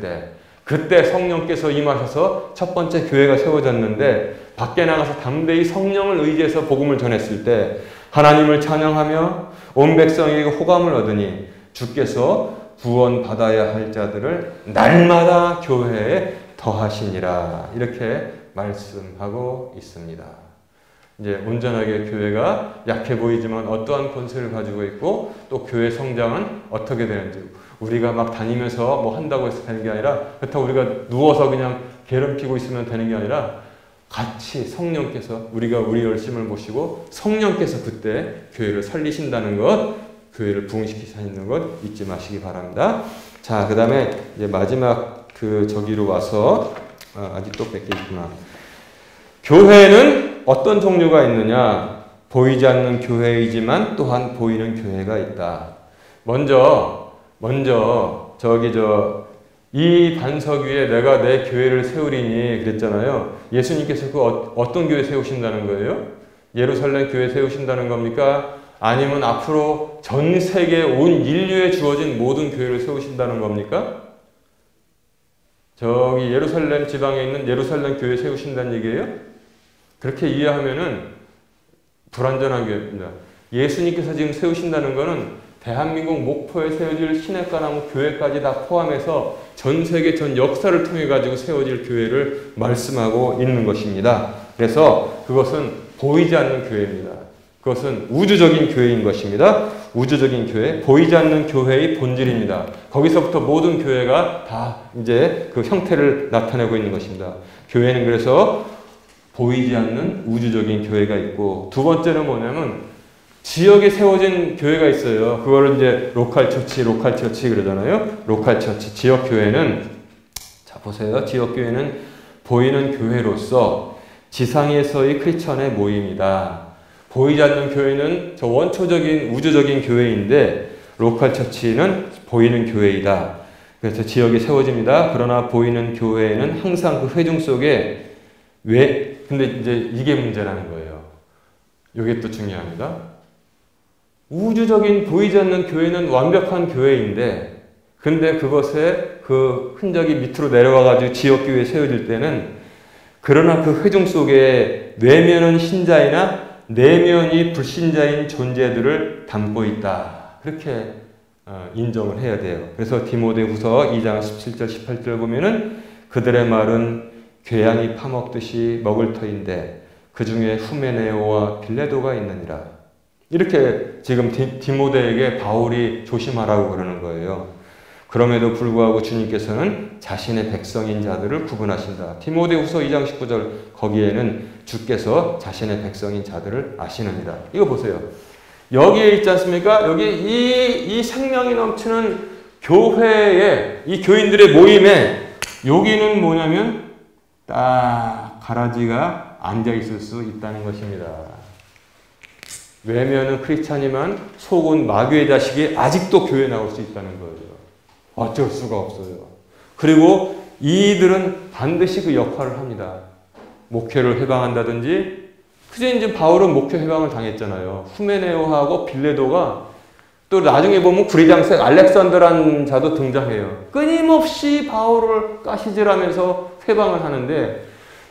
때 그때 성령께서 임하셔서 첫 번째 교회가 세워졌는데 밖에 나가서 담대히 성령을 의지해서 복음을 전했을 때 하나님을 찬양하며 온 백성에게 호감을 얻으니 주께서 구원받아야 할 자들을 날마다 교회에 더하시니라. 이렇게 말씀하고 있습니다. 이제 온전하게 교회가 약해 보이지만 어떠한 권세를 가지고 있고 또 교회 성장은 어떻게 되는지 우리가 막 다니면서 뭐 한다고 해서 되는 게 아니라 그렇다고 우리가 누워서 그냥 게으름피고 있으면 되는 게 아니라 같이 성령께서 우리가 우리 열심을 보시고 성령께서 그때 교회를 살리신다는 것, 교회를 부흥시키시는 것 잊지 마시기 바랍니다. 자, 그 다음에 이제 마지막 저기로 와서 아직도 몇 개 있구나. 교회는 어떤 종류가 있느냐? 보이지 않는 교회이지만 또한 보이는 교회가 있다. 먼저 이 반석 위에 내가 내 교회를 세우리니 그랬잖아요. 예수님께서 어떤 교회 세우신다는 거예요? 예루살렘 교회 세우신다는 겁니까? 아니면 앞으로 전 세계 온 인류에 주어진 모든 교회를 세우신다는 겁니까? 저기 예루살렘 지방에 있는 예루살렘 교회 세우신다는 얘기예요? 그렇게 이해하면은 불완전한 교회입니다. 예수님께서 지금 세우신다는 것은 대한민국 목포에 세워질 시냇가나무 교회까지 다 포함해서 전 세계 전 역사를 통해 가지고 세워질 교회를 말씀하고 있는 것입니다. 그래서 그것은 보이지 않는 교회입니다. 그것은 우주적인 교회인 것입니다. 우주적인 교회, 보이지 않는 교회의 본질입니다. 거기서부터 모든 교회가 다 이제 그 형태를 나타내고 있는 것입니다. 교회는 그래서 보이지 않는 우주적인 교회가 있고, 두 번째는 뭐냐면 지역에 세워진 교회가 있어요. 그거를 이제 로컬 처치 그러잖아요. 로컬 처치, 지역 교회는, 자 보세요. 지역 교회는 보이는 교회로서 지상에서의 크리스천의 모임이다. 보이지 않는 교회는 저 원초적인 우주적인 교회인데, 로컬 처치는 보이는 교회이다. 그래서 지역에 세워집니다. 그러나 보이는 교회에는 항상 그 회중 속에 근데 이제 이게 문제라는 거예요. 이게 또 중요합니다. 우주적인 보이지 않는 교회는 완벽한 교회인데, 근데 그것에 그 흔적이 밑으로 내려와가지고 지역교회에 세워질 때는, 그러나 그 회중 속에 내면은 신자이나 내면이 불신자인 존재들을 담고 있다. 그렇게 인정을 해야 돼요. 그래서 디모데후서 2장 17절 18절 보면은 그들의 말은 괴양이 파먹듯이 먹을 터인데 그 중에 후메네오와 빌레도가 있느니라. 이렇게 지금 디모데에게 바울이 조심하라고 그러는 거예요. 그럼에도 불구하고 주님께서는 자신의 백성인 자들을 구분하신다. 디모데후서 2장 19절 거기에는 주께서 자신의 백성인 자들을 아시느니라. 이거 보세요. 여기에 있지 않습니까? 여기 이 생명이 넘치는 교회에, 이 교인들의 모임에 여기는 뭐냐면 딱 가라지가 앉아 있을 수 있다는 것입니다. 외면은 크리스찬이지만 속은 마귀의 자식이 아직도 교회에 나올 수 있다는 거예요. 어쩔 수가 없어요. 그리고 이들은 반드시 그 역할을 합니다. 목회를 해방한다든지, 그저 이제 바울은 목회 해방을 당했잖아요. 후메네오하고 빌레도가, 또 나중에 보면 구리장색 알렉산더라는 자도 등장해요. 끊임없이 바울을 가시질하면서 해방을 하는데,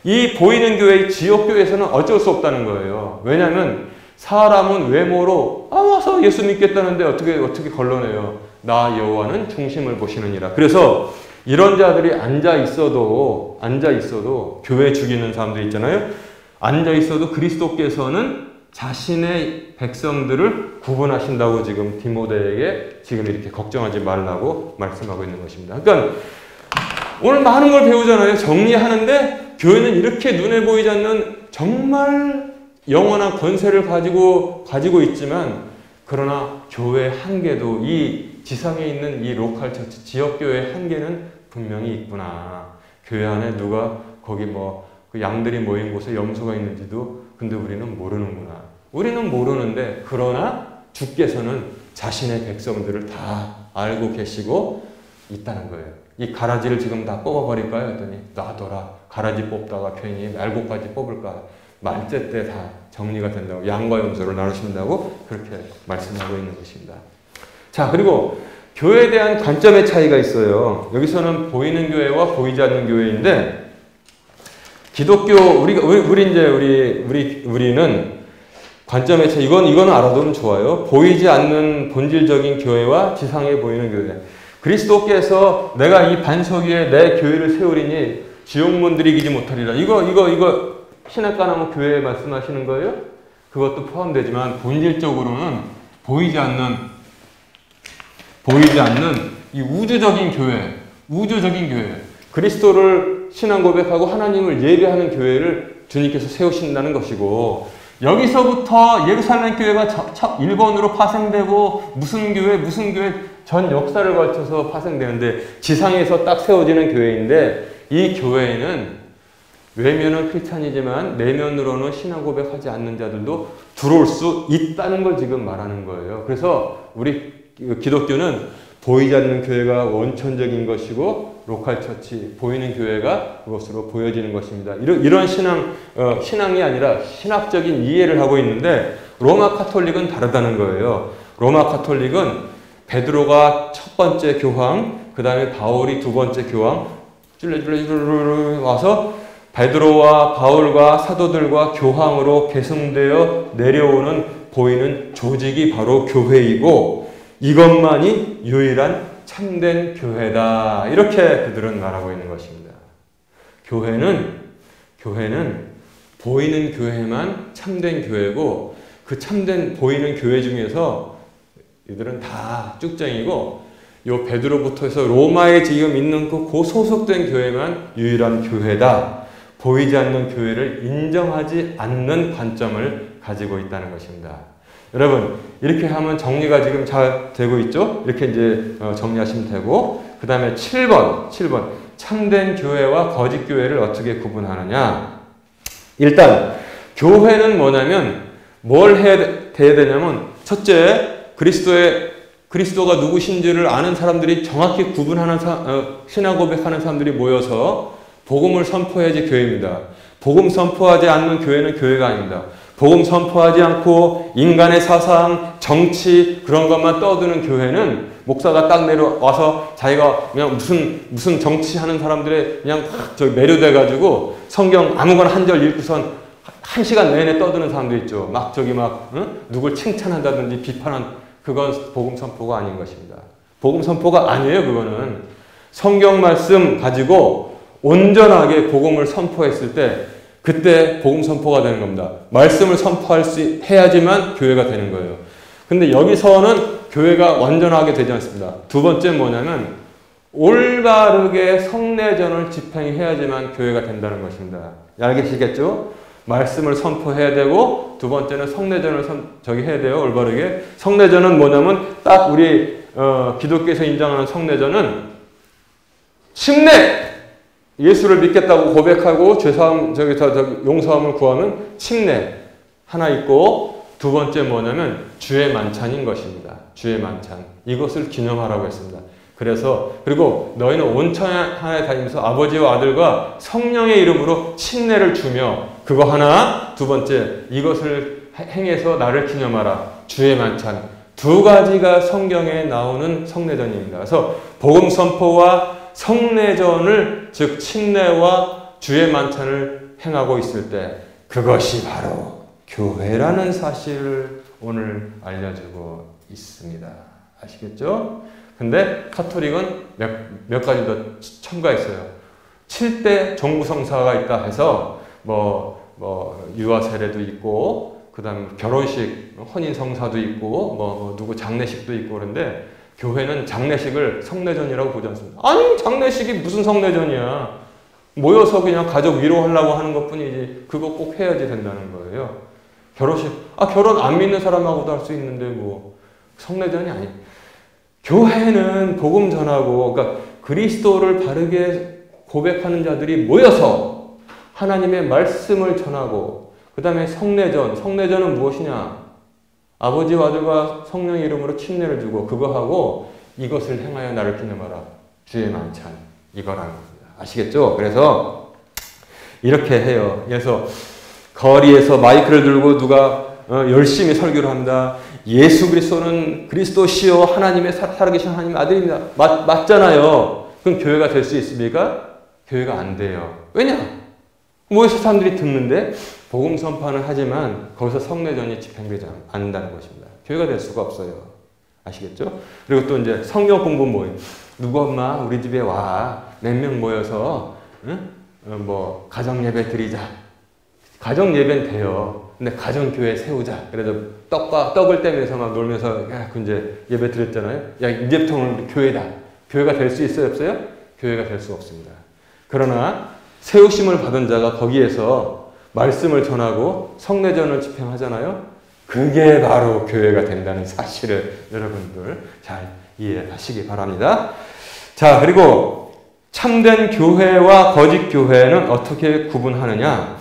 이 보이는 교회의 지역교회에서는 어쩔 수 없다는 거예요. 왜냐하면 사람은 외모로 와서 예수 믿겠다는데 어떻게 걸러내요. 나 여호와는 중심을 보시느니라. 그래서 이런 자들이 앉아 있어도 교회 죽이는 사람들 있잖아요. 앉아 있어도 그리스도께서는 자신의 백성들을 구분하신다고 지금 디모데에게 지금 이렇게 걱정하지 말라고 말씀하고 있는 것입니다. 그러니까 오늘 많은 걸 배우잖아요. 정리하는데 교회는 이렇게 눈에 보이지 않는 정말 영원한 권세를 가지고 있지만, 그러나 교회 한계도, 이 지상에 있는 이 로컬 처치, 지역교회 한계는 분명히 있구나. 교회 안에 누가 거기 그 양들이 모인 곳에 염소가 있는지도 근데 우리는 모르는구나. 우리는 모르는데, 그러나 주께서는 자신의 백성들을 다 알고 계시고 있다는 거예요. 이 가라지를 지금 다 뽑아버릴까요? 했더니 놔둬라. 가라지 뽑다가 괜히 말고까지 뽑을까. 말째 때 다 정리가 된다고, 양과 염소를 나누신다고 그렇게 말씀하고 있는 것입니다. 자, 그리고 교회에 대한 관점의 차이가 있어요. 여기서는 보이는 교회와 보이지 않는 교회인데, 기독교 우리는 관점의 차이, 이거는 알아두면 좋아요. 보이지 않는 본질적인 교회와 지상에 보이는 교회. 그리스도께서 내가 이 반석 위에 내 교회를 세우리니 지옥문들이 이기지 못하리라. 이거 시냇가나무 교회에 말씀하시는 거예요? 그것도 포함되지만 본질적으로는 보이지 않는 이 우주적인 교회, 그리스도를 신앙 고백하고 하나님을 예배하는 교회를 주님께서 세우신다는 것이고, 여기서부터 예루살렘 교회가 일본으로 파생되고 무슨 교회 전 역사를 거쳐서 파생되는데, 지상에서 딱 세워지는 교회인데, 이 교회에는 외면은 크리스찬이지만 내면으로는 신앙 고백하지 않는 자들도 들어올 수 있다는 걸 지금 말하는 거예요. 그래서 우리 기독교는 보이지 않는 교회가 원천적인 것이고 로컬 처치, 보이는 교회가 그것으로 보여지는 것입니다. 이런 신앙이 아니라 신학적인 이해를 하고 있는데 로마 카톨릭은 다르다는 거예요. 로마 카톨릭은 베드로가 첫 번째 교황, 그 다음에 바울이 두 번째 교황, 쫄래쫄래 와서 베드로와 바울과 사도들과 교황으로 계승되어 내려오는 보이는 조직이 바로 교회이고 이것만이 유일한 참된 교회다. 이렇게 그들은 말하고 있는 것입니다. 교회는 보이는 교회만 참된 교회고 그 참된 보이는 교회 중에서 이들은 다 쭉정이고 요 베드로부터 해서 로마에 지금 있는 그 소속된 교회만 유일한 교회다. 보이지 않는 교회를 인정하지 않는 관점을 가지고 있다는 것입니다. 여러분, 이렇게 하면 정리가 지금 잘 되고 있죠? 이렇게 이제 정리하시면 되고, 그 다음에 7번. 참된 교회와 거짓 교회를 어떻게 구분하느냐? 일단, 교회는 뭐냐면, 뭘 돼야 되냐면, 첫째, 그리스도가 누구신지를 아는 사람들이 정확히 구분하는 신앙 고백하는 사람들이 모여서 복음을 선포해야지 교회입니다. 복음 선포하지 않는 교회는 교회가 아닙니다. 복음 선포하지 않고 인간의 사상, 정치 그런 것만 떠드는 교회는 목사가 딱 내려와서 자기가 그냥 무슨 정치하는 사람들의 그냥 매료돼가지고 성경 아무거나 한 절 읽고선 1시간 내내 떠드는 사람도 있죠. 누굴 칭찬한다든지 비판한 그건 복음 선포가 아닌 것입니다. 복음 선포가 아니에요. 그거는 성경 말씀 가지고 온전하게 복음을 선포했을 때 그때 복음 선포가 되는 겁니다. 말씀을 해야지만 교회가 되는 거예요. 근데 여기서는 교회가 완전하게 되지 않습니다. 두 번째 뭐냐면 올바르게 성례전을 집행해야지만 교회가 된다는 것입니다. 알겠시겠죠? 말씀을 선포해야 되고 두 번째는 성례전을 해야 돼요. 올바르게. 성례전은 뭐냐면 딱 우리 기독교에서 인정하는 성례전은 침례! 예수를 믿겠다고 고백하고 죄사함 용서함을 구하면 침례 하나 있고 두 번째 뭐냐면 주의 만찬인 것입니다. 주의 만찬. 이것을 기념하라고 했습니다. 그리고 너희는 온 천하에 다니면서 아버지와 아들과 성령의 이름으로 침례를 주며 그거 하나, 두 번째 이것을 행해서 나를 기념하라. 주의 만찬. 두 가지가 성경에 나오는 성례전입니다. 그래서 복음 선포와 성례전을 즉 침례와 주의 만찬을 행하고 있을 때 그것이 바로 교회라는 사실을 오늘 알려주고 있습니다. 아시겠죠? 근데 카톨릭은 몇 가지 더 첨가했어요. 7대 종부성사가 있다 해서 유아 세례도 있고 그다음에 결혼식, 혼인 성사도 있고 누구 장례식도 있고 그런데 교회는 장례식을 성례전이라고 보지 않습니다. 아니 장례식이 무슨 성례전이야. 모여서 그냥 가족 위로하려고 하는 것뿐이지 그거 꼭 해야지 된다는 거예요. 결혼식 결혼 안 믿는 사람하고도 할 수 있는데 성례전이 아니. 교회는 복음 전하고 그러니까 그리스도를 바르게 고백하는 자들이 모여서 하나님의 말씀을 전하고 그 다음에 성례전은 무엇이냐? 아버지와 아들과 성령의 이름으로 침례를 주고 그거 하고 이것을 행하여 나를 기념하라. 주의 만찬. 이거라는 겁니다. 아시겠죠? 그래서 이렇게 해요. 그래서 거리에서 마이크를 들고 누가 열심히 설교를 합니다. 예수 그리스도는 그리스도시요 하나님의 살아계신 하나님의 아들입니다. 맞잖아요. 그럼 교회가 될 수 있습니까? 교회가 안 돼요. 왜냐? 모여서 사람들이 듣는데 복음 선포는 하지만 거기서 성례전이 집행되지 않는다는 것입니다. 교회가 될 수가 없어요. 아시겠죠? 그리고 또 이제 성경 공부 모임. 누구 엄마 우리 집에 와. 몇 명 모여서 가정 예배 드리자. 가정 예배는 돼요. 근데 가정 교회 세우자. 그래서 떡을 떼면서 막 놀면서 이제 예배 드렸잖아요. 이제부터는 교회다. 교회가 될 수 있어요, 없어요? 교회가 될 수 없습니다. 그러나 세우심을 받은 자가 거기에서 말씀을 전하고 성례전을 집행하잖아요. 그게 바로 교회가 된다는 사실을 여러분들 잘 이해하시기 바랍니다. 자, 그리고 참된 교회와 거짓 교회는 어떻게 구분하느냐?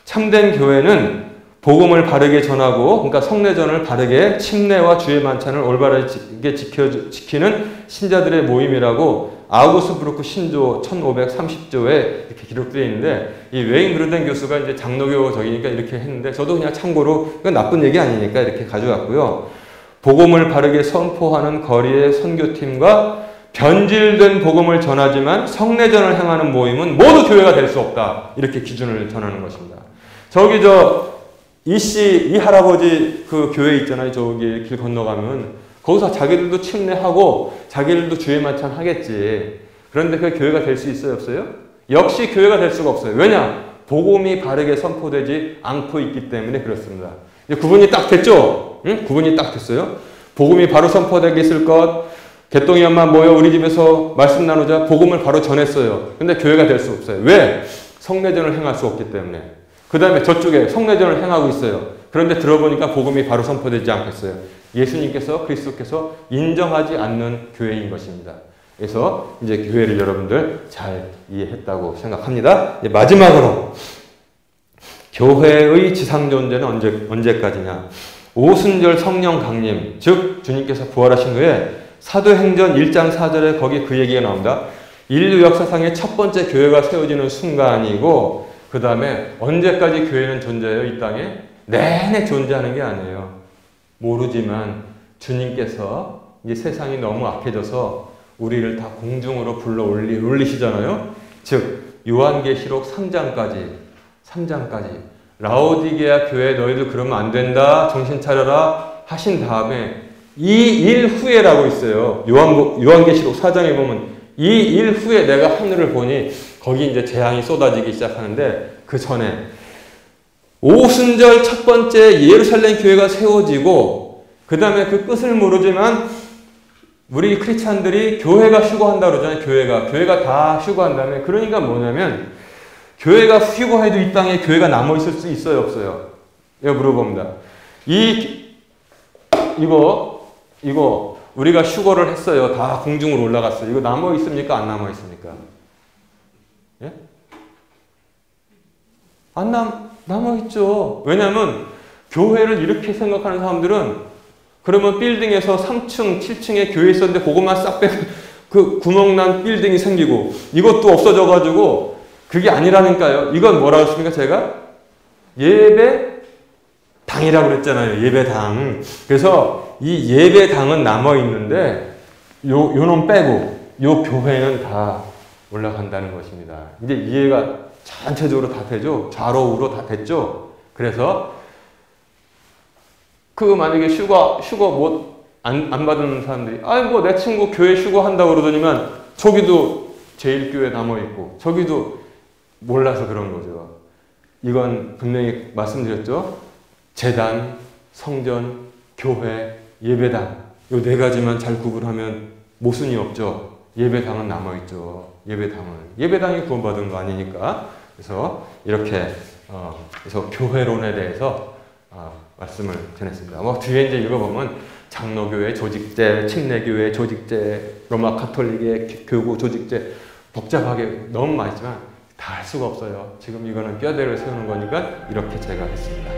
참된 교회는 복음을 바르게 전하고, 그러니까 성례전을 바르게, 침례와 주의 만찬을 올바르게 지키는 신자들의 모임이라고 아우구스부르크 신조 1530조에 이렇게 기록되어 있는데, 이 웨잉그르덴 교수가 이제 장로교적이니까 이렇게 했는데, 저도 그냥 참고로 이건 나쁜 얘기 아니니까 이렇게 가져왔고요. 복음을 바르게 선포하는 거리의 선교팀과 변질된 복음을 전하지만 성례전을 행하는 모임은 모두 교회가 될 수 없다. 이렇게 기준을 전하는 것입니다. 저기 이 할아버지 그 교회 있잖아요. 저기 길 건너가면 거기서 자기들도 침례하고 자기들도 주의 만찬 하겠지. 그런데 그 교회가 될 수 있어요, 없어요? 역시 교회가 될 수가 없어요. 왜냐? 복음이 바르게 선포되지 않고 있기 때문에 그렇습니다. 이제 구분이 딱 됐죠? 응? 구분이 딱 됐어요. 복음이 바로 선포되게 있을 것, 개똥이 엄마 모여 우리 집에서 말씀 나누자, 복음을 바로 전했어요. 근데 교회가 될 수 없어요. 왜? 성례전을 행할 수 없기 때문에. 그 다음에 저쪽에 성례전을 행하고 있어요. 그런데 들어보니까 복음이 바로 선포되지 않겠어요. 예수님께서, 그리스도께서 인정하지 않는 교회인 것입니다. 그래서 이제 교회를 여러분들 잘 이해했다고 생각합니다. 이제 마지막으로 교회의 지상 존재는 언제까지냐? 오순절 성령 강림, 즉 주님께서 부활하신 후에 사도행전 1장 4절에 거기 그 얘기가 나옵니다. 인류 역사상의 첫 번째 교회가 세워지는 순간이고, 그 다음에 언제까지 교회는 존재해요? 이 땅에? 내내 존재하는 게 아니에요. 모르지만 주님께서 이제 세상이 너무 악해져서 우리를 다 공중으로 불러 올리시잖아요. 즉 요한계시록 3장까지 라오디게아 교회 너희들 그러면 안 된다, 정신 차려라 하신 다음에 이 일 후에라고 있어요. 요한계시록 4장에 보면 이 일 후에 내가 하늘을 보니 거기 이제 재앙이 쏟아지기 시작하는데, 그 전에 오순절 첫 번째 예루살렘 교회가 세워지고, 그 다음에 그 끝을 모르지만 우리 크리스찬들이 교회가 휴거한다 그러잖아요. 교회가 다 휴거한다면, 그러니까 뭐냐면 교회가 휴거해도 이 땅에 교회가 남아있을 수 있어요, 없어요? 이거 물어봅니다. 이거 우리가 휴거를 했어요. 다 공중으로 올라갔어요. 이거 남아있습니까? 안 남아있습니까? 예? 남아있죠. 왜냐하면 교회를 이렇게 생각하는 사람들은, 그러면 빌딩에서 3층, 7층에 교회 있었는데 그것만 싹 빼고 그 구멍난 빌딩이 생기고 이것도 없어져가지고 그게 아니라니까요. 이건 뭐라고 했습니까? 제가? 예배당이라고 그랬잖아요. 예배당. 그래서 이 예배당은 남아있는데 요놈 빼고 요 교회는 다 올라간다는 것입니다. 이제 이해가 전체적으로 다 되죠? 좌로 우로 다 됐죠? 그래서 만약에 휴거 안 받은 사람들이, 내 친구 교회 휴거한다고 그러더니만 저기도 제1교회 남아있고 저기도 몰라서 그런 거죠. 이건 분명히 말씀드렸죠? 제단, 성전, 교회, 예배당, 요 네 가지만 잘 구분하면 모순이 없죠. 예배당은 남아있죠. 예배당이 구원받은 거 아니니까. 그래서 이렇게 그래서 교회론에 대해서 말씀을 전했습니다. 뒤에 이제 읽어보면 장로교회 조직제, 침례교회 조직제, 로마 가톨릭의 교구 조직제, 복잡하게 너무 많지만 다 할 수가 없어요. 지금 이거는 뼈대를 세우는 거니까 이렇게 제가 했습니다.